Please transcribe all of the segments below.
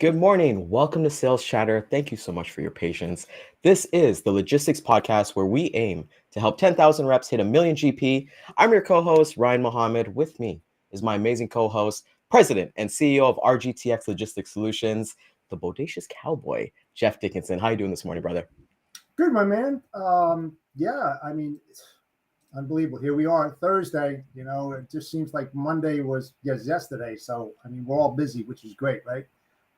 Good morning. Welcome to Sales Chatter. Thank you so much for your patience. This is the logistics podcast where we aim to help 10,000 reps hit a million GP. I'm your co-host, Ryan Mohammed. With me is my amazing co-host, President and CEO of RGTX Logistics Solutions, the bodacious cowboy, Jeff Dickinson. How you doing this morning, brother? Good, my man. It's unbelievable. Here we are, Thursday. It just seems like Monday was yesterday. So, we're all busy, which is great, right?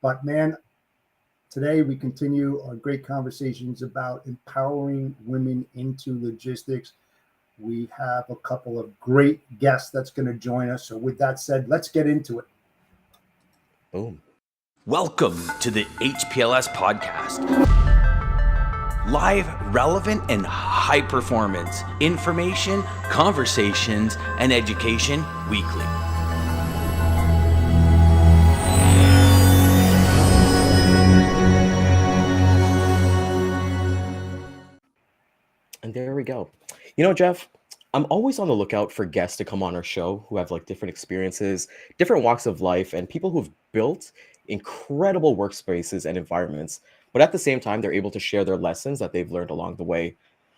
But, man, today we continue our great conversations about empowering women into logistics. We have a couple of great guests that's going to join us. So, with that said, let's get into it. Boom. Welcome to the HPLS podcast. Live, relevant, and high performance information, conversations, and education weekly. And there we go. Jeff, I'm always on the lookout for guests to come on our show who have different experiences, different walks of life, and people who've built incredible workspaces and environments. But at the same time, they're able to share their lessons that they've learned along the way.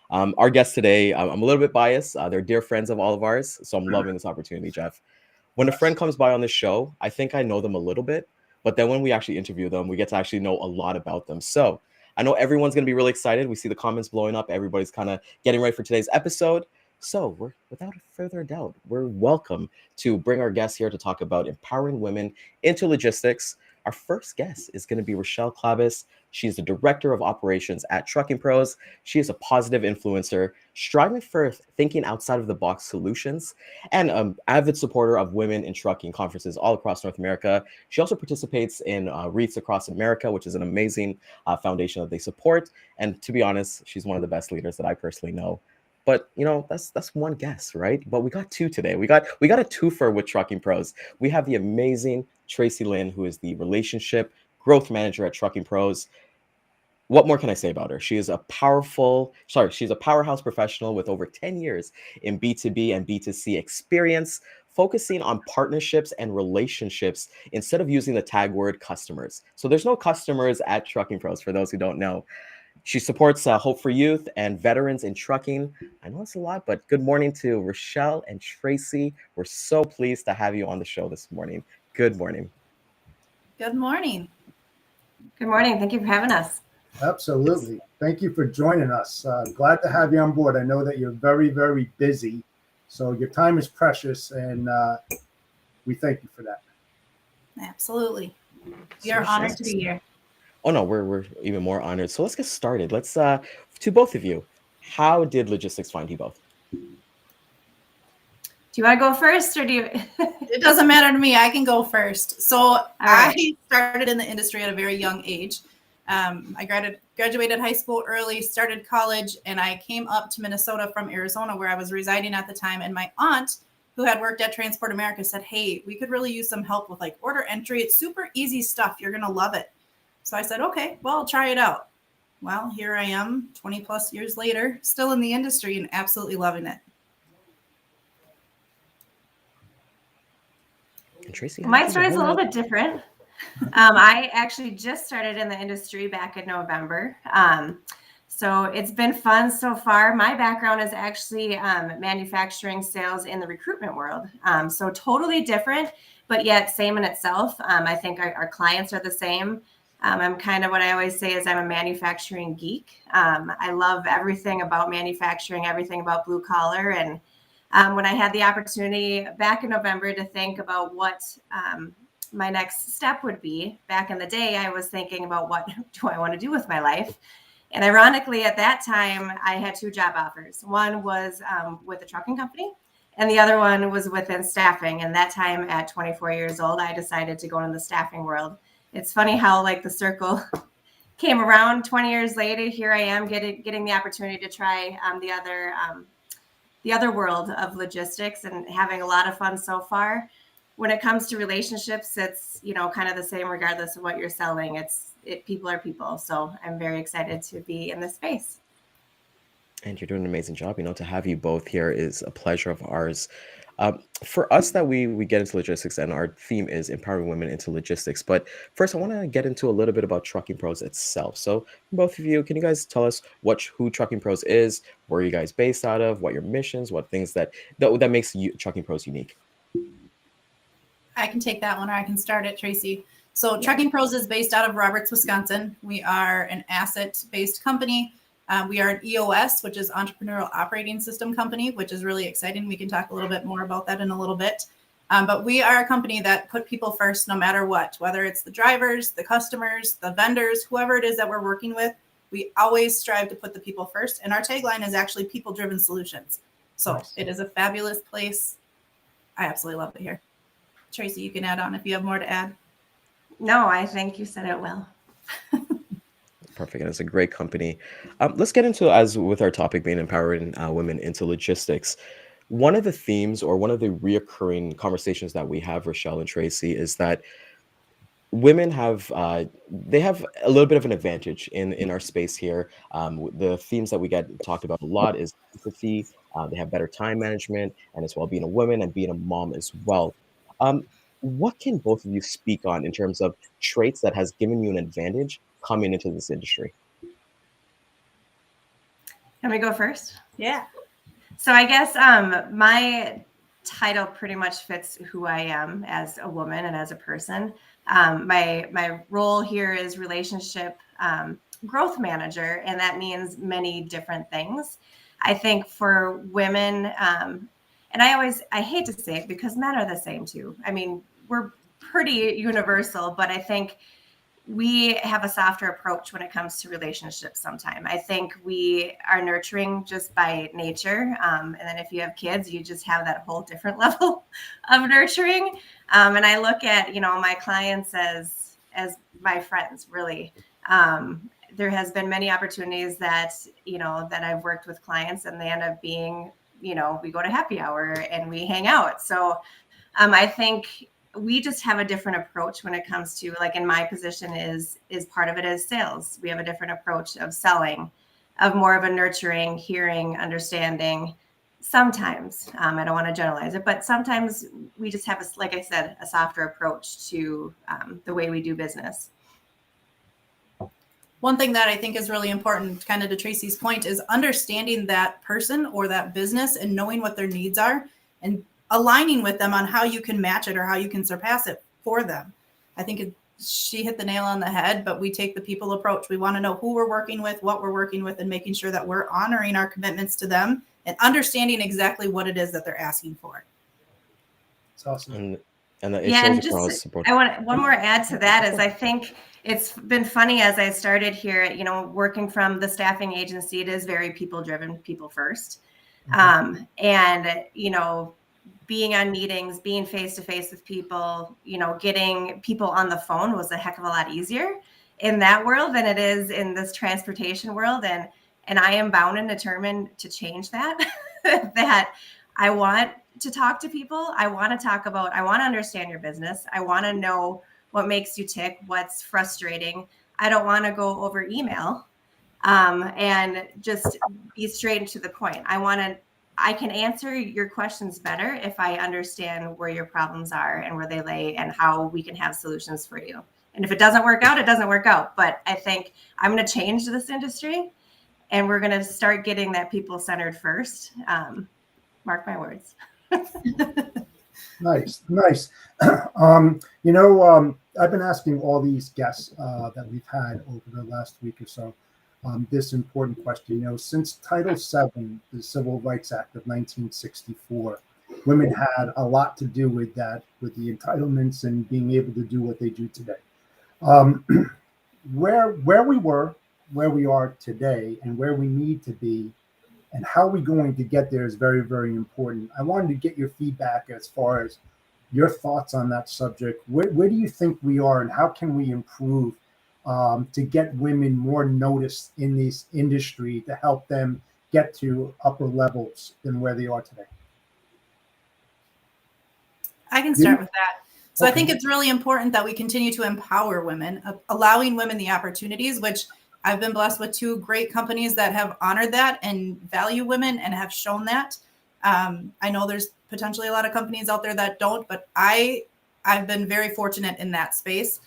Our guests today, I'm a little bit biased. They're dear friends of all of ours. So I'm loving this opportunity, Jeff. When a friend comes by on this show, I think I know them a little bit. But then when we actually interview them, we get to actually know a lot about them. So I know everyone's going to be really excited. We see the comments blowing up. Everybody's kind of getting ready for today's episode. So without further doubt, we're welcome to bring our guests here to talk about empowering women into logistics. Our first guest is going to be Richelle Klabis. She's the Director of Operations at Trucking Proz. She is a positive influencer, striving for thinking outside of the box solutions, and an avid supporter of women in trucking conferences all across North America. She also participates in REITs across America, which is an amazing foundation that they support. And to be honest, she's one of the best leaders that I personally know. But that's one guess, right? But we got two today. We got a twofer with Trucking Proz. We have the amazing Tracy Lynn, who is the relationship growth manager at Trucking Proz. What more can I say about her? She's a powerhouse professional with over 10 years in B2B and B2C experience, focusing on partnerships and relationships instead of using the tag word customers. So there's no customers at Trucking Proz, for those who don't know. She supports Hope for Youth and veterans in trucking. I know it's a lot, but good morning to Richelle and Tracy. We're so pleased to have you on the show this morning. Good morning. Good morning. Good morning. Thank you for having us. Absolutely. Thank you for joining us. Glad to have you on board. I know that you're very, very busy, so your time is precious, and we thank you for that. Absolutely. We are honored to be here. Oh no, we're even more honored. So let's get started. Let's to both of you, how did logistics find you both? Do you want to go first, or do you? It doesn't matter to me. I can go first. So I started in the industry at a very young age. I graduated high school early, started college, and I came up to Minnesota from Arizona, where I was residing at the time. And my aunt, who had worked at Transport America, said, "Hey, we could really use some help with order entry. It's super easy stuff. You're going to love it." So I said, okay, well, I'll try it out. Well, here I am 20 plus years later, still in the industry and absolutely loving it. And Tracy, my story is a little bit different. I actually just started in the industry back in November. So it's been fun so far. My background is actually manufacturing sales in the recruitment world. So totally different, but yet same in itself. I think our clients are the same. I'm kind of what I always say is I'm a manufacturing geek. I love everything about manufacturing, everything about blue collar. And when I had the opportunity back in November to think about what my next step would be, back in the day, I was thinking about what do I want to do with my life? And ironically, at that time, I had two job offers. One was with a trucking company, and the other one was within staffing. And that time at 24 years old, I decided to go into the staffing world. It's funny how the circle came around 20 years later. Here I am getting the opportunity to try the other world of logistics and having a lot of fun so far. When it comes to relationships, it's, kind of the same regardless of what you're selling. People are people. So I'm very excited to be in this space. And you're doing an amazing job. To have you both here is a pleasure of ours. For us, that we get into logistics, and our theme is empowering women into logistics. But first, I want to get into a little bit about Trucking Pros itself. So, both of you, can you guys tell us who Trucking Pros is, where are you guys based out of, what your missions, what things that makes you Trucking Pros unique? I can take that one, or I can start it, Tracy. So Trucking Pros is based out of Roberts, Wisconsin. We are an asset-based company. We are an EOS, which is Entrepreneurial Operating System company, which is really exciting. We can talk a little bit more about that in a little bit. But we are a company that put people first no matter what, whether it's the drivers, the customers, the vendors, whoever it is that we're working with. We always strive to put the people first. And our tagline is actually people-driven solutions. So nice. It is a fabulous place. I absolutely love it here. Tracy, you can add on if you have more to add. No, I think you said it well. Perfect. And it's a great company. Let's get into, as with our topic being empowering women into logistics, one of the themes or one of the reoccurring conversations that we have, Richelle and Tracy, is that women have they have a little bit of an advantage in our space here. The themes that we get talked about a lot is empathy. They have better time management, and as well being a woman and being a mom as well. What can both of you speak on in terms of traits that has given you an advantage coming into this industry? Can we go first? Yeah. So I guess my title pretty much fits who I am as a woman and as a person. My role here is relationship growth manager, and that means many different things. I think for women, and I hate to say it because men are the same too. I mean, we're pretty universal, but I think we have a softer approach when it comes to relationships sometimes. I think we are nurturing just by nature. And then if you have kids, you just have that whole different level of nurturing. And I look at, my clients as my friends, really. There has been many opportunities that I've worked with clients, and they end up being, we go to happy hour and we hang out. So I think we just have a different approach when it comes to, like, in my position is part of it is sales. We have a different approach of selling, of more of a nurturing, hearing, understanding. Sometimes, I don't want to generalize it, but sometimes we just have, like I said, a softer approach to the way we do business. One thing that I think is really important, kind of to Tracy's point, is understanding that person or that business and knowing what their needs are and aligning with them on how you can match it or how you can surpass it for them. I think she hit the nail on the head, but we take the people approach. We want to know who we're working with, what we're working with, and making sure that we're honoring our commitments to them and understanding exactly what it is that they're asking for. It's awesome. And it shows across support. I want one more add to that is I think it's been funny as I started here, working from the staffing agency. It is very people driven, people first. Mm-hmm. And, being on meetings, being face-to-face with people, getting people on the phone was a heck of a lot easier in that world than it is in this transportation world. And I am bound and determined to change that, that I want to talk to people. I want to understand your business. I want to know what makes you tick, what's frustrating. I don't want to go over email and just be straight to the point. I can answer your questions better if I understand where your problems are and where they lay and how we can have solutions for you. And if it doesn't work out, it doesn't work out. But I think I'm going to change this industry, and we're going to start getting that people-centered first. Mark my words. Nice. I've been asking all these guests that we've had over the last week or so this important question. Since Title VII, the Civil Rights Act of 1964, women had a lot to do with that, with the entitlements and being able to do what they do today. Where we were, where we are today, and where we need to be, and how we're going to get there is very, very important. I wanted to get your feedback as far as your thoughts on that subject. Where do you think we are, and how can we improve to get women more noticed in this industry to help them get to upper levels than where they are today? I can start with that. So okay. I think it's really important that we continue to empower women, allowing women the opportunities, which I've been blessed with 2 great companies that have honored that and value women and have shown that. I know there's potentially a lot of companies out there that don't, but I've been very fortunate in that space.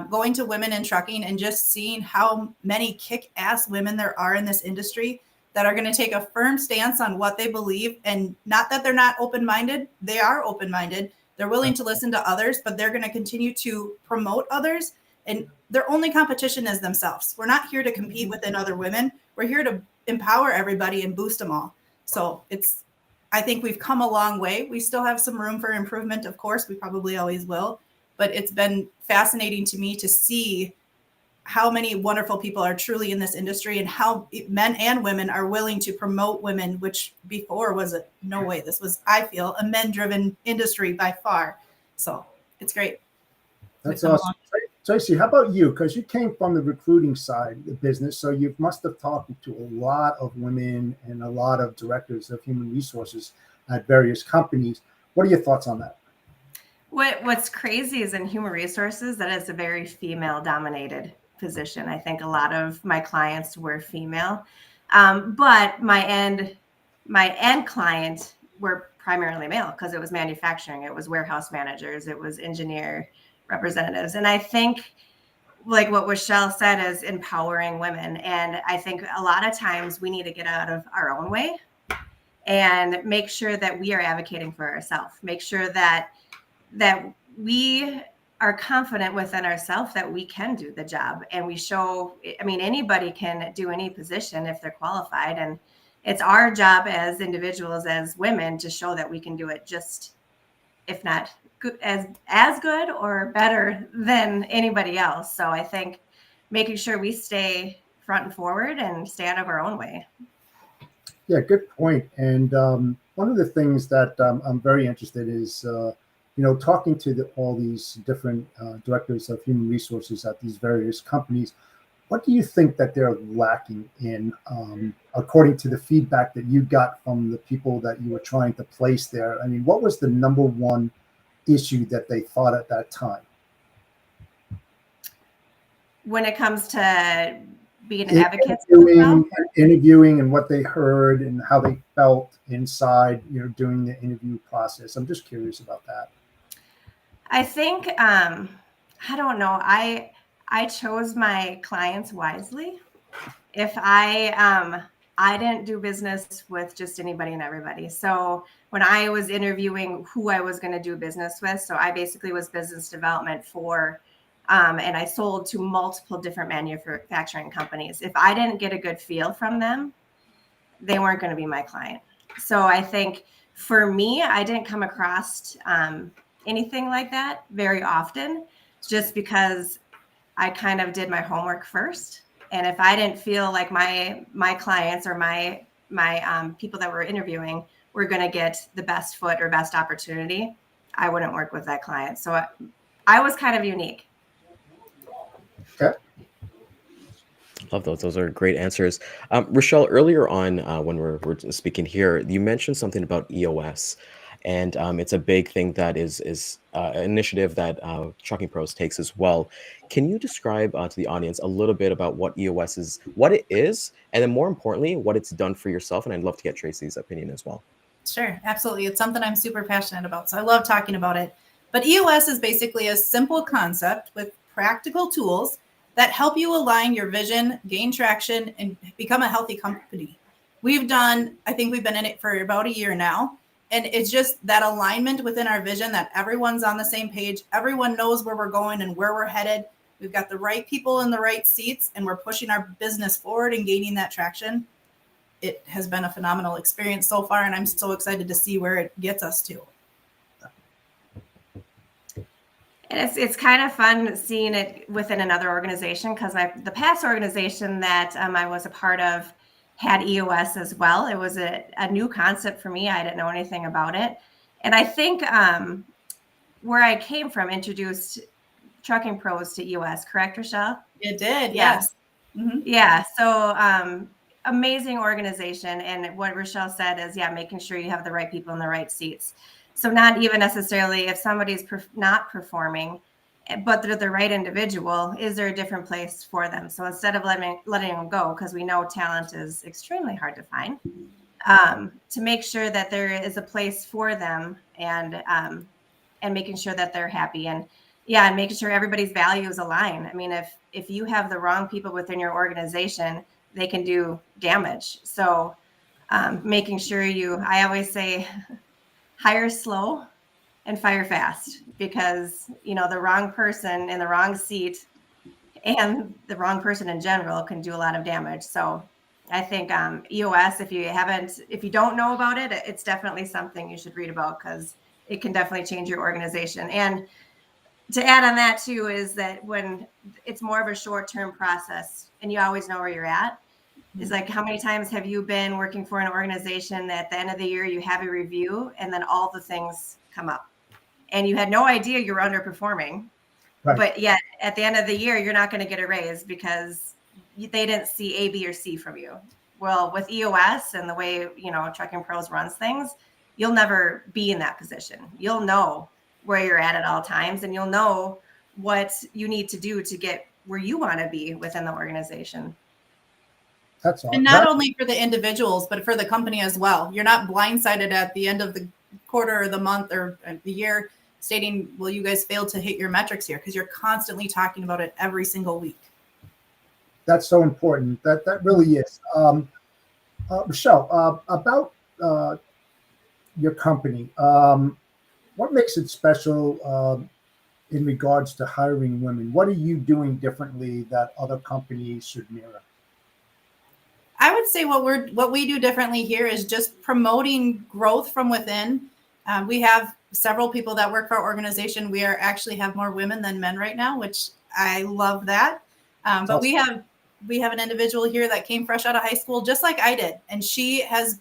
Going to Women in Trucking and just seeing how many kick-ass women there are in this industry that are going to take a firm stance on what they believe. And not that they're not open-minded. They are open-minded. They're willing to listen to others, but they're going to continue to promote others. And their only competition is themselves. We're not here to compete within other women. We're here to empower everybody and boost them all. So I think we've come a long way. We still have some room for improvement, of course. We probably always will. But it's been fascinating to me to see how many wonderful people are truly in this industry and how men and women are willing to promote women, which before was no way. This was, I feel, a men-driven industry by far. So it's great. That's awesome. Tracy, how about you? Because you came from the recruiting side of the business, so you must have talked to a lot of women and a lot of directors of human resources at various companies. What are your thoughts on that? What's crazy is in human resources that is a very female-dominated position. I think a lot of my clients were female, but my end client were primarily male because it was manufacturing, it was warehouse managers, it was engineer representatives. And I think like what Richelle said is empowering women. And I think a lot of times we need to get out of our own way and make sure that we are advocating for ourselves, make sure that we are confident within ourselves that we can do the job. And we show, I mean, anybody can do any position if they're qualified. And it's our job as individuals, as women, to show that we can do it just, if not good, as good or better than anybody else. So I think making sure we stay front and forward and stay out of our own way. Yeah, good point. And one of the things that I'm very interested in is, talking to all these different directors of human resources at these various companies. What do you think that they're lacking in, according to the feedback that you got from the people that you were trying to place there? I mean, what was the number one issue that they thought at that time? When it comes to being advocates, interviewing and what they heard and how they felt inside, during the interview process. I'm just curious about that. I think, I don't know. I chose my clients wisely. If I didn't do business with just anybody and everybody. So when I was interviewing who I was going to do business with, so I basically was business development for, and I sold to multiple different manufacturing companies. If I didn't get a good feel from them, they weren't going to be my client. So I think for me, I didn't come across anything like that very often, just because I kind of did my homework first. And if I didn't feel like my clients or my people that were interviewing were going to get the best foot or best opportunity, I wouldn't work with that client. So I was kind of unique. Okay. Love those. Those are great answers. Richelle, earlier on when we're speaking here, you mentioned something about EOS. And it's a big thing that is an initiative that Trucking Proz takes as well. Can you describe to the audience a little bit about what EOS is, what it is, and then more importantly, what it's done for yourself? And I'd love to get Tracy's opinion as well. Sure, absolutely. It's something I'm super passionate about, so I love talking about it. But EOS is basically a simple concept with practical tools that help you align your vision, gain traction, and become a healthy company. I think we've been in it for about a year now. And it's just that alignment within our vision, that everyone's on the same page. Everyone knows where we're going and where we're headed. We've got the right people in the right seats, and we're pushing our business forward and gaining that traction. It has been a phenomenal experience so far, and I'm so excited to see where it gets us to. And it's kind of fun seeing it within another organization, because the past organization that I was a part of had EOS as well. It was a new concept for me. I didn't know anything about it. And I think where I came from introduced Trucking Proz to EOS, correct, Richelle? It did, yes. Mm-hmm. Yeah, so amazing organization. And what Richelle said is, making sure you have the right people in the right seats. So not even necessarily if somebody's not performing, but they're the right individual, is there a different place for them? So instead of letting them go, because we know talent is extremely hard to find, to make sure that there is a place for them, and making sure that they're happy, and making sure everybody's values align. I mean, if you have the wrong people within your organization, they can do damage. So making sure I always say, hire slow and fire fast, because the wrong person in the wrong seat and the wrong person in general can do a lot of damage. So I think EOS, if you don't know about it, it's definitely something you should read about, because it can definitely change your organization. And to add on that too, is that when it's more of a short-term process and you always know where you're at, is like, how many times have you been working for an organization that at the end of the year you have a review and then all the things come up and you had no idea you were underperforming, Right. but yet at the end of the year, you're not going to get a raise because they didn't see A, B, or C from you. Well, with EOS and the way, Trucking Proz runs things, you'll never be in that position. You'll know where you're at all times, and you'll know what you need to do to get where you want to be within the organization. That's all. And not only for the individuals, but for the company as well. You're not blindsided at the end of the quarter or the month or the year stating, well, you guys failed to hit your metrics here, because you're constantly talking about it every single week. That's so important. That really is. Richelle, about your company, what makes it special in regards to hiring women? What are you doing differently that other companies should mirror? I would say what we do differently here is just promoting growth from within. We have several people that work for our organization. We actually have more women than men right now, which I love that. But awesome. we have an individual here that came fresh out of high school, just like I did. And she has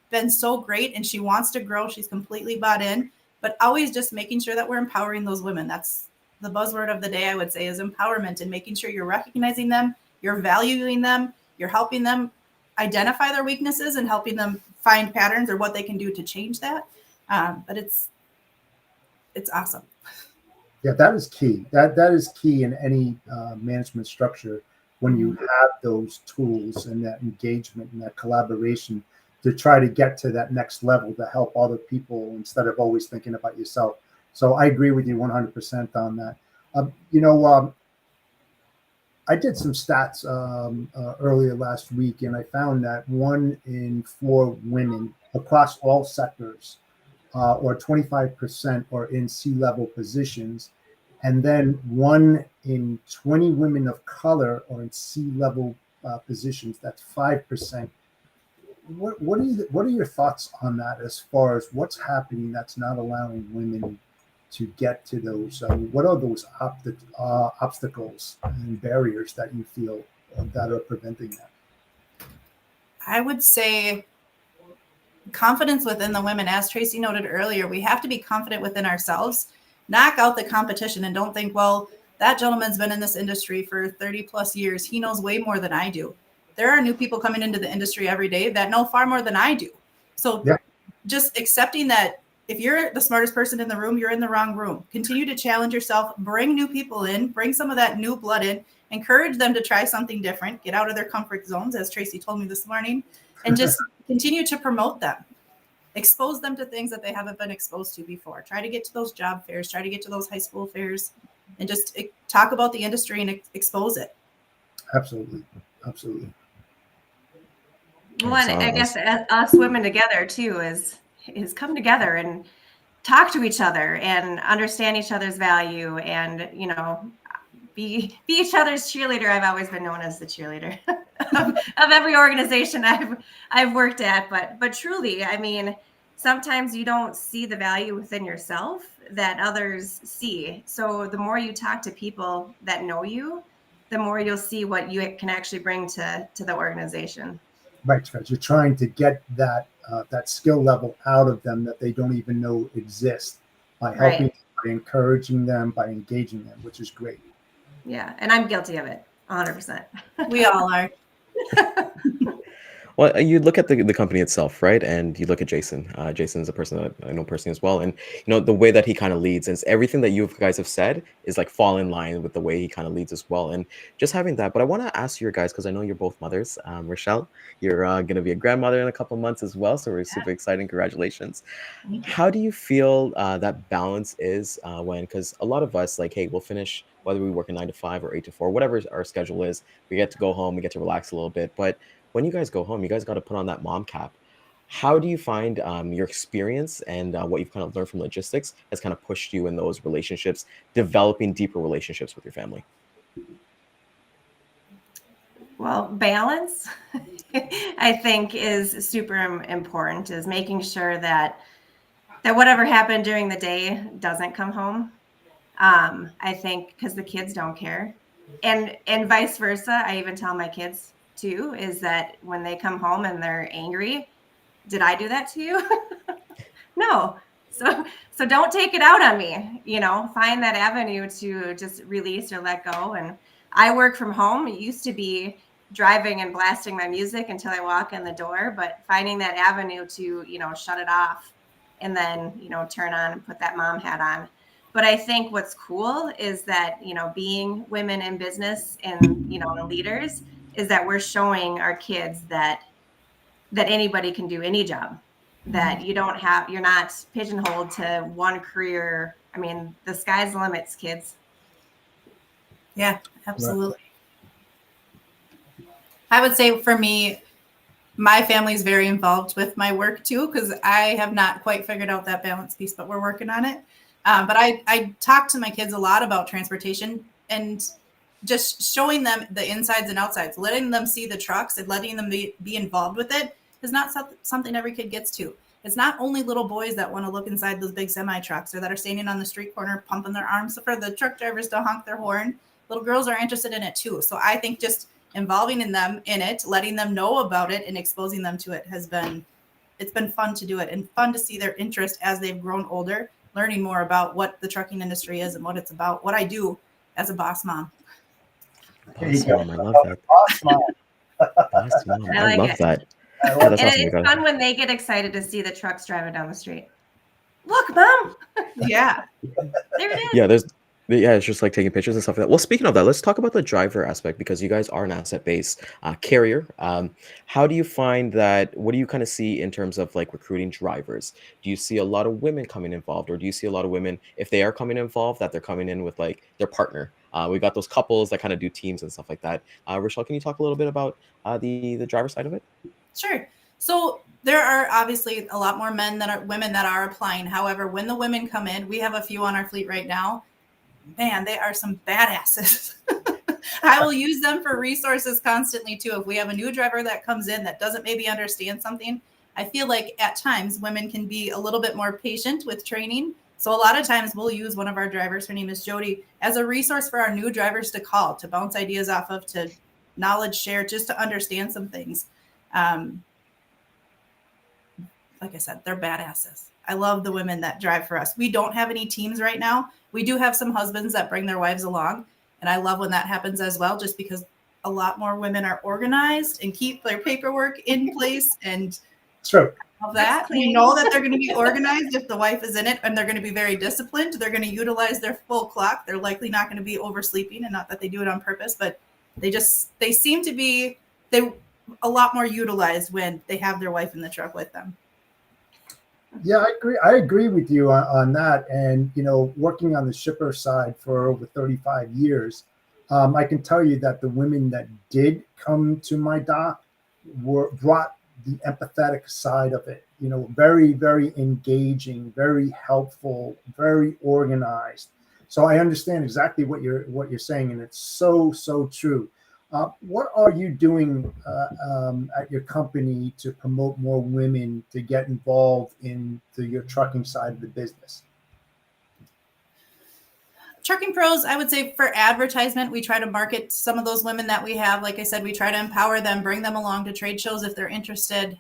been so great, and she wants to grow. She's completely bought in, but always just making sure that we're empowering those women. That's the buzzword of the day, I would say, is empowerment, and making sure you're recognizing them, you're valuing them, you're helping them identify their weaknesses and helping them find patterns or what they can do to change that. But it's awesome. Yeah, that is key. That is key in any management structure, when you have those tools and that engagement and that collaboration to try to get to that next level to help other people instead of always thinking about yourself. So I agree with you 100% on that. I did some stats earlier last week, and I found that 1 in 4 women across all sectors, or 25%, are in C-level positions. And then 1 in 20 women of color are in C-level positions. That's 5%. What are your thoughts on that, as far as what's happening that's not allowing women to get to those? What are those obstacles and barriers that you feel that are preventing that? I would say confidence within the women. As Tracy noted earlier, we have to be confident within ourselves, knock out the competition, and don't think, well, that gentleman's been in this industry for 30 plus years. He knows way more than I do. There are new people coming into the industry every day that know far more than I do. So just accepting that if you're the smartest person in the room, you're in the wrong room. Continue to challenge yourself, bring new people in, bring some of that new blood in, encourage them to try something different, get out of their comfort zones, as Tracy told me this morning, and just continue to promote them. Expose them to things that they haven't been exposed to before. Try to get to those job fairs, try to get to those high school fairs, and just talk about the industry and expose it. Absolutely. Absolutely. Well, and I guess us women together too is come together and talk to each other and understand each other's value, and be each other's cheerleader. I've always been known as the cheerleader of every organization I've worked at, but truly, I mean, sometimes you don't see the value within yourself that others see. So the more you talk to people that know you, the more you'll see what you can actually bring to the organization. Right, you're trying to get that skill level out of them that they don't even know exists, by helping, by encouraging them, by engaging them, which is great. Yeah, and I'm guilty of it, 100%. We all are. Well, you look at the company itself, right? And you look at Jason. Jason is a person that I know personally as well. And, the way that he kind of leads and everything that you guys have said is like fall in line with the way he kind of leads as well. And just having that. But I want to ask you guys, because I know you're both mothers. Richelle, you're going to be a grandmother in a couple months as well. So we're super excited. Congratulations. Thank you. How do you feel that balance is because a lot of us like, hey, we'll finish whether we work a 9 to 5 or 8 to 4, whatever our schedule is, we get to go home, we get to relax a little bit. But when you guys go home, you guys got to put on that mom cap. How do you find your experience and what you've kind of learned from logistics has kind of pushed you in those relationships, developing deeper relationships with your family? Well, balance, I think, is super important, is making sure that whatever happened during the day doesn't come home. I think because the kids don't care. And vice versa. I even tell my kids too, is that when they come home and they're angry, did I do that to you? No. So don't take it out on me, find that avenue to just release or let go. And I work from home. It used to be driving and blasting my music until I walk in the door, but finding that avenue to, shut it off and then, turn on and put that mom hat on. But I think what's cool is that, being women in business and, leaders, is that we're showing our kids that anybody can do any job, that you're not pigeonholed to one career. I mean, the sky's the limits, kids. Yeah, absolutely. I would say for me, my family is very involved with my work too, because I have not quite figured out that balance piece, but we're working on it. But I talk to my kids a lot about transportation and just showing them the insides and outsides, letting them see the trucks and letting them be involved with it is not something every kid gets to. It's not only little boys that want to look inside those big semi trucks or that are standing on the street corner pumping their arms for the truck drivers to honk their horn. Little girls are interested in it too. So I think just involving them in it, letting them know about it and exposing them to it it's been fun to do it and fun to see their interest as they've grown older, learning more about what the trucking industry is and what it's about, what I do as a boss mom. Boss mom, I love that. Boss mom. Boss mom, I love that. I Yeah, love that's And awesome. it's fun when they get excited to see the trucks driving down the street. Look, Mom. Yeah. There it is. Yeah, it's just like taking pictures and stuff like that. Well, speaking of that, let's talk about the driver aspect because you guys are an asset-based carrier. How do you find that? What do you kind of see in terms of like recruiting drivers? Do you see a lot of women coming involved, or do you see a lot of women, if they are coming involved, that they're coming in with like their partner? We got those couples that kind of do teams and stuff like that. Richelle, can you talk a little bit about the driver side of it? Sure. So there are obviously a lot more women that are applying. However, when the women come in, we have a few on our fleet right now. Man, they are some badasses. I will use them for resources constantly too. If we have a new driver that comes in that doesn't maybe understand something, I feel like at times women can be a little bit more patient with training. So a lot of times we'll use one of our drivers, her name is Jody, as a resource for our new drivers to call, to bounce ideas off of, to knowledge share, just to understand some things. Like I said, they're badasses. I love the women that drive for us. We don't have any teams right now. We do have some husbands that bring their wives along. And I love when that happens as well, just because a lot more women are organized and keep their paperwork in place. And True. of that, we know that they're going to be organized if the wife is in it, and they're going to be very disciplined. They're going to utilize their full clock. They're likely not going to be oversleeping, and not that they do it on purpose, but they seem to be a lot more utilized when they have their wife in the truck with them. Yeah, I agree. I agree with you on that. And, working on the shipper side for over 35 years, I can tell you that the women that did come to my dock brought the empathetic side of it, very, very engaging, very helpful, very organized. So I understand exactly what you're saying. And it's so, so true. What are you doing at your company to promote more women to get involved into your trucking side of the business? Trucking Proz, I would say for advertisement, we try to market some of those women that we have. Like I said, we try to empower them, bring them along to trade shows if they're interested,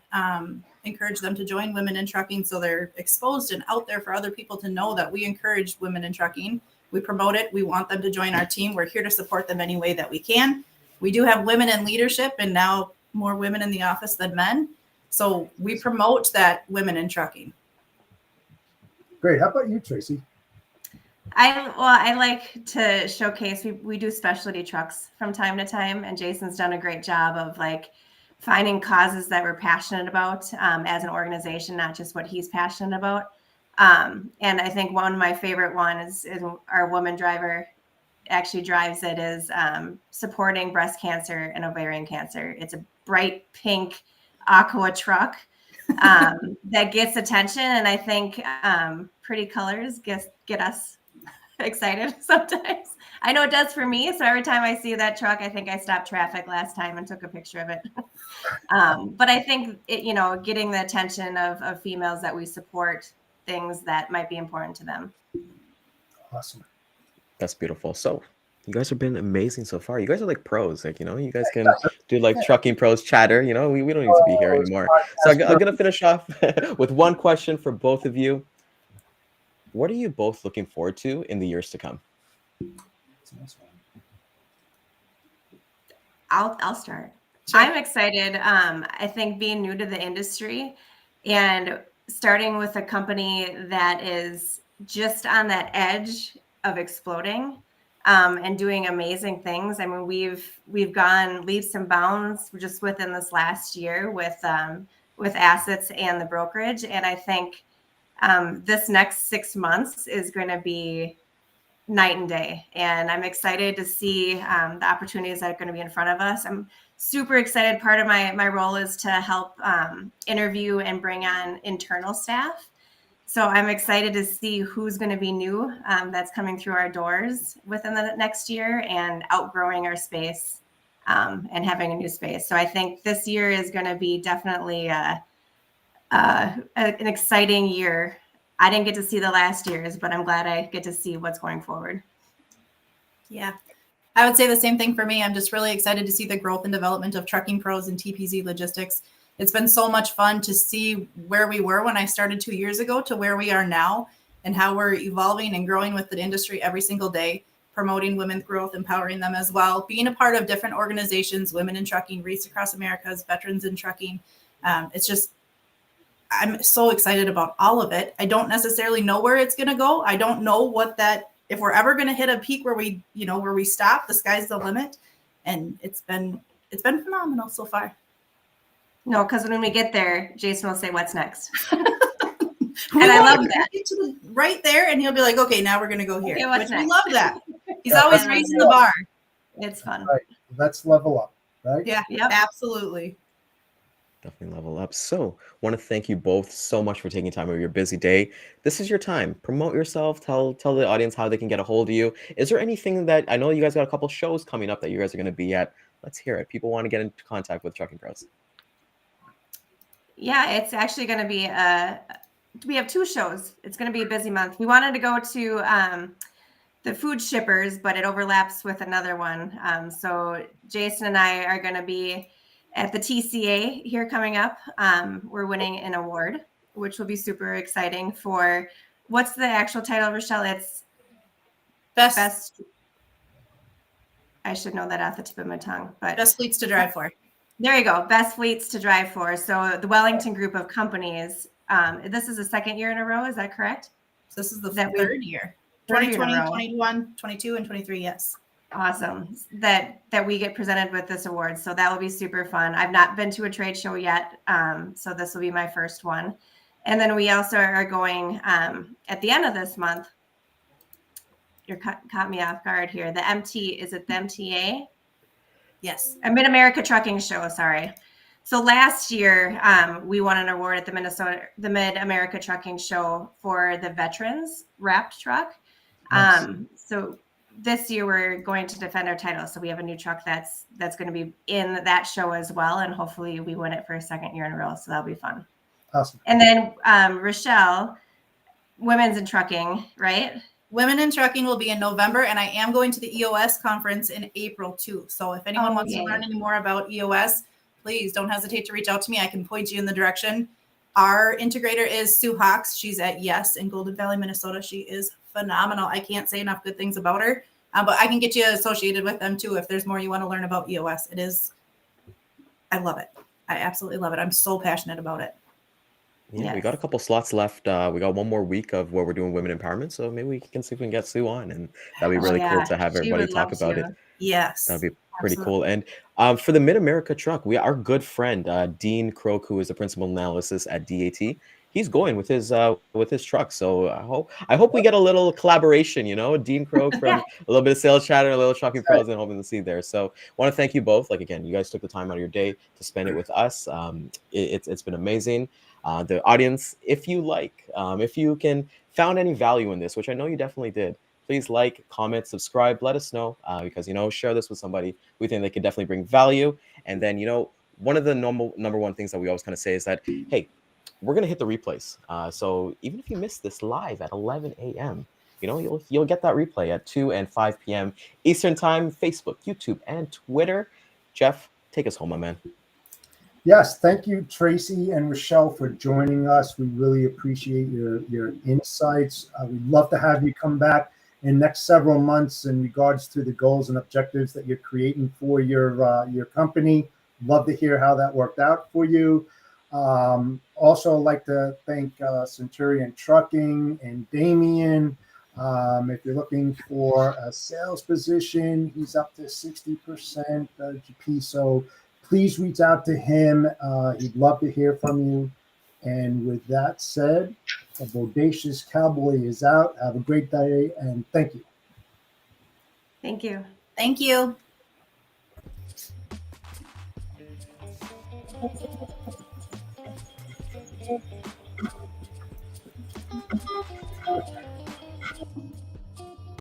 encourage them to join Women in Trucking so they're exposed and out there for other people to know that we encourage women in trucking. We promote it. We want them to join our team. We're here to support them any way that we can. We do have women in leadership, and now more women in the office than men. So we promote that women in trucking. Great. How about you, Tracy? I like to showcase, we do specialty trucks from time to time, and Jason's done a great job of like finding causes that we're passionate about as an organization, not just what he's passionate about. And I think one of my favorite ones is our woman driver actually drives it, is supporting breast cancer and ovarian cancer. It's a bright pink aqua truck that gets attention, and I think pretty colors get us excited sometimes. I know it does for me. So every time I see that truck, I think I stopped traffic last time and took a picture of it. But I think it, getting the attention of females that we support things that might be important to them. Awesome. That's beautiful. So you guys have been amazing so far. You guys are like pros. Like, you guys can do like Trucking Proz chatter. We don't need to be here anymore. So I'm going to finish off with one question for both of you. What are you both looking forward to in the years to come? I'll start. Sure. I'm excited. I think being new to the industry and starting with a company that is just on that edge of exploding and doing amazing things. I mean, we've gone leaps and bounds just within this last year with assets and the brokerage, and I think this next 6 months is going to be night and day. And I'm excited to see the opportunities that are going to be in front of us. I'm super excited. Part of my role is to help interview and bring on internal staff. So I'm excited to see who's going to be new that's coming through our doors within the next year and outgrowing our space and having a new space. So I think this year is going to be definitely an exciting year. I didn't get to see the last years, but I'm glad I get to see what's going forward. Yeah, I would say the same thing for me. I'm just really excited to see the growth and development of Trucking Proz and TPZ Logistics. It's been so much fun to see where we were when I started 2 years ago to where we are now, and how we're evolving and growing with the industry every single day, promoting women's growth, empowering them as well, being a part of different organizations, Women in Trucking, Race Across America's, Veterans in Trucking. It's just, I'm so excited about all of it. I don't necessarily know where it's going to go. I don't know if we're ever going to hit a peak where we stop, the sky's the limit. And it's been phenomenal so far. No, because when we get there, Jason will say, "What's next?" And I love that. Get to right there, and he'll be like, "Okay, now we're going to go here." Okay, what's next? We love that. He's always raising the bar. It's fun. Right. Let's level up, right? Yeah, yep. Absolutely. Definitely level up. So want to thank you both so much for taking time out of your busy day. This is your time. Promote yourself. Tell the audience how they can get a hold of you. Is there anything that, I know you guys got a couple shows coming up that you guys are going to be at. Let's hear it. People want to get into contact with Trucking Proz. Yeah, it's actually going to be we have 2 shows. It's going to be a busy month. We wanted to go to the food shippers, but it overlaps with another one. So Jason and I are going to be at the TCA here coming up. We're winning an award, which will be super exciting for, what's the actual title, Richelle? It's best. I should know that off the tip of my tongue, but best fleets to drive for. There you go. Best fleets to drive for. So the Wellington group of companies, this is the 2nd year in a row. Is that correct? So this is the 3rd year. 2020, 21, 22, and 23. Yes. Awesome that we get presented with this award. So that will be super fun. I've not been to a trade show yet. So this will be my first one. And then we also are going at the end of this month. You caught me off guard here. The is it the MTA? Yes. A Mid-America Trucking Show. Sorry. So last year we won an award at the Mid-America Trucking Show for the veterans wrapped truck. Nice. So this year we're going to defend our title. So we have a new truck that's going to be in that show as well. And hopefully we win it for a 2nd year in a row. So that'll be fun. Awesome. And then Richelle, Women's in Trucking, right? Women in Trucking will be in November, and I am going to the EOS conference in April too. So if anyone wants to learn any more about EOS, please don't hesitate to reach out to me. I can point you in the direction. Our integrator is Sue Hawks. She's at Yes in Golden Valley, Minnesota. She is phenomenal. I can't say enough good things about her, but I can get you associated with them too if there's more you want to learn about EOS. It is I love it. I absolutely love it. I'm so passionate about it. Yeah, we Yes. got a couple slots left. We got one more week of where we're doing women empowerment, so maybe we can see if we can get Sue on, and that'd be Oh really cool yeah, to have she everybody would talk love about it. to. That'd Yes, be pretty absolutely. cool. And for the Mid America Truck, our good friend Dean Croak, who is the principal analysis at DAT. He's going with his truck. So I hope we get a little collaboration. Dean Croak Yeah. from a little bit of sales chatter, a little Trucking Proz, and hoping to see there. So want to thank you both. Like again, you guys took the time out of your day to spend it with us. It's been amazing. The audience, if you can found any value in this, which I know you definitely did, please like, comment, subscribe, let us know, because share this with somebody we think they could definitely bring value. And then one of the number one things that we always kind of say is that, hey, we're gonna hit the replays. So even if you missed this live at 11 a.m., you'll get that replay at 2 and 5 p.m. Eastern time, Facebook, YouTube, and Twitter. Jeff, take us home, my man. Yes, thank you, Tracy and Richelle, for joining us. We really appreciate your insights. We'd love to have you come back in next several months in regards to the goals and objectives that you're creating for your company. Love to hear how that worked out for you. Also, I'd like to thank Centurion Trucking and Daman. If you're looking for a sales position, he's up to 60% GP. So please reach out to him. He'd love to hear from you. And with that said, the Bodacious Cowboy is out. Have a great day and thank you. Thank you. Thank you.